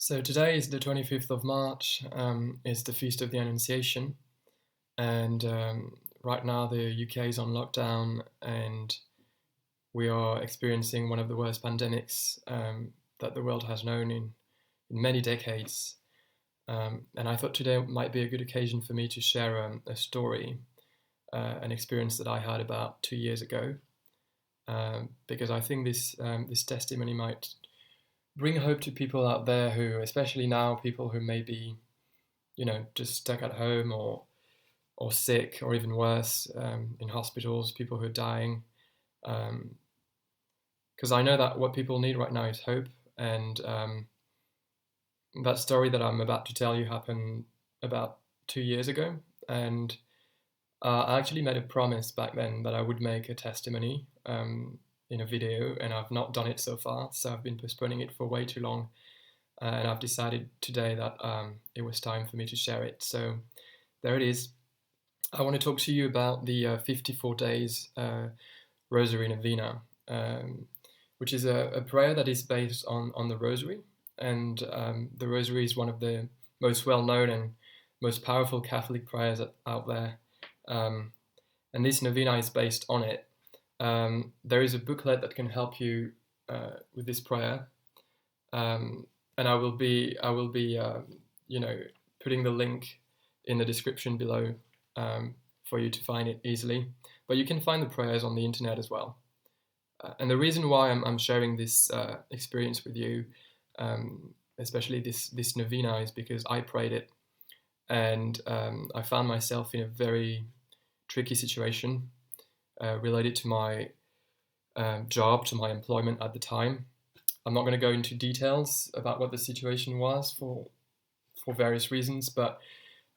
So today is the 25th of March. It's the Feast of the Annunciation, and right now the UK is on lockdown, and we are experiencing one of the worst pandemics that the world has known in many decades. And I thought today might be a good occasion for me to share a story, an experience that I had about 2 years ago, because I think this testimony might bring hope to people out there who, especially now, people who may be, just stuck at home or sick, or even worse, in hospitals, people who are dying. Because I know that what people need right now is hope, and that story that I'm about to tell you happened about 2 years ago, and I actually made a promise back then that I would make a testimony in a video, and I've not done it so far, so I've been postponing it for way too long, and I've decided today that it was time for me to share it. So there it is. I want to talk to you about the 54 days Rosary Novena, which is a prayer that is based on the Rosary, and the Rosary is one of the most well-known and most powerful Catholic prayers out there, and this novena is based on it. There is a booklet that can help you with this prayer, and I will be putting the link in the description below for you to find it easily. But you can find the prayers on the internet as well. And the reason why I'm sharing this experience with you, especially this novena, is because I prayed it, and I found myself in a very tricky situation related to my job, to my employment at the time. I'm not going to go into details about what the situation was for various reasons, but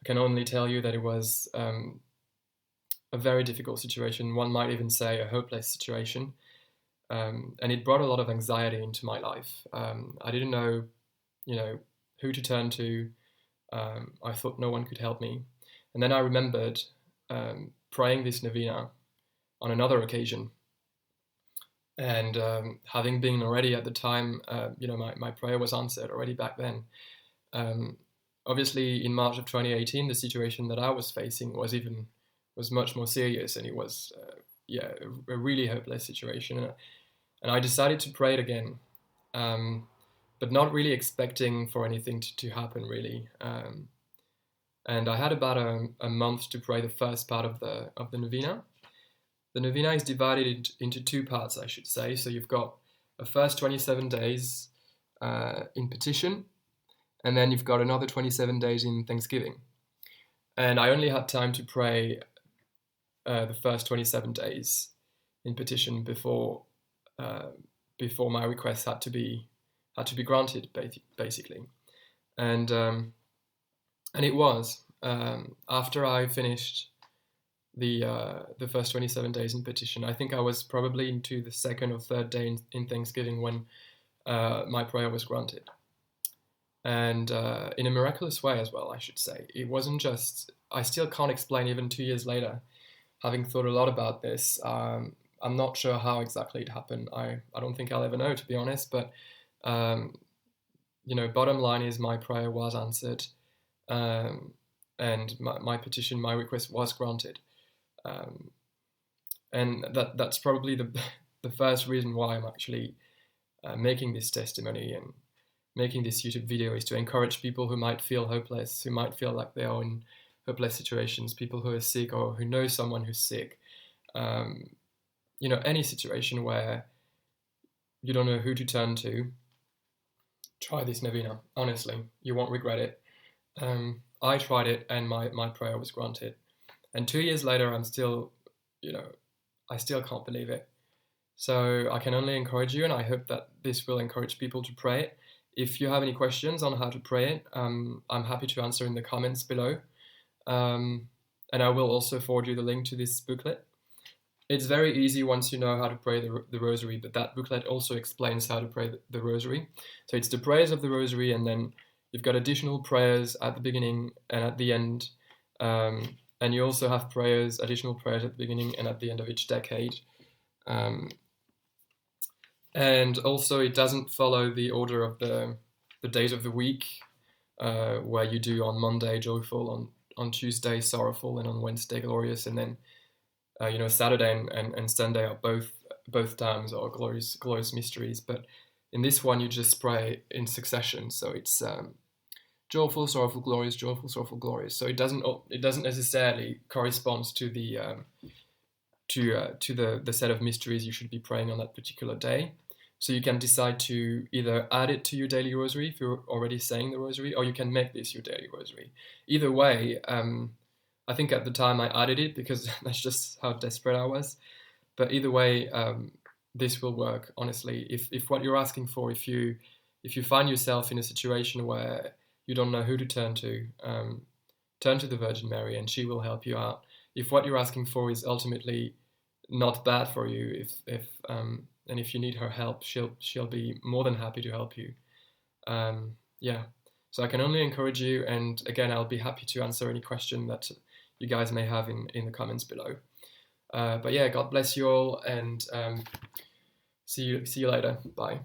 I can only tell you that it was a very difficult situation. One might even say a hopeless situation, and it brought a lot of anxiety into my life. I didn't know, who to turn to. I thought no one could help me, and then I remembered praying this novena on another occasion, and having been already at the time, my prayer was answered already back then. Obviously, in March of 2018, the situation that I was facing was much more serious, and it was a really hopeless situation. And I decided to pray it again, but not really expecting for anything to happen really. And I had about a month to pray the first part of the novena. The novena is divided into two parts, I should say. So you've got a first 27 days in petition, and then you've got another 27 days in thanksgiving. And I only had time to pray the first 27 days in petition before my request had to be granted, basically. And it was after I finished the first 27 days in petition. I think I was probably into the second or third day in Thanksgiving when my prayer was granted, and in a miraculous way as well, I should say. It wasn't just, I still can't explain even 2 years later, having thought a lot about this. I'm not sure how exactly it happened. I don't think I'll ever know, to be honest, but bottom line is my prayer was answered, and my petition, my request was granted. And that's probably the first reason why I'm actually making this testimony and making this YouTube video, is to encourage people who might feel hopeless, who might feel like they are in hopeless situations, people who are sick or who know someone who's sick. Any situation where you don't know who to turn to, try this novena. Honestly, you won't regret it. I tried it, and my prayer was granted. And 2 years later, I'm still, I still can't believe it. So I can only encourage you, and I hope that this will encourage people to pray it. If you have any questions on how to pray it, I'm happy to answer in the comments below. And I will also forward you the link to this booklet. It's very easy once you know how to pray the Rosary, but that booklet also explains how to pray the Rosary. So it's the prayers of the Rosary, and then you've got additional prayers at the beginning and at the end. And you also have additional prayers at the beginning and at the end of each decade. And also it doesn't follow the order of the the days of the week, where you do on Monday joyful, on Tuesday sorrowful, and on Wednesday glorious, and then Saturday and Sunday are both times are glorious mysteries. But in this one, you just pray in succession, so it's joyful, sorrowful, glorious, joyful, sorrowful, glorious. So it doesn't necessarily correspond to the set of mysteries you should be praying on that particular day. So you can decide to either add it to your daily rosary if you're already saying the rosary, or you can make this your daily rosary. Either way, I think at the time I added it because that's just how desperate I was. But either way, this will work, honestly. If what you're asking for, if you find yourself in a situation where you don't know who to turn to the Virgin Mary and she will help you out. If what you're asking for is ultimately not bad for you, and if you need her help, she'll be more than happy to help you. Yeah, so I can only encourage you, and again, I'll be happy to answer any question that you guys may have in the comments below. But yeah, God bless you all, and see you later. Bye.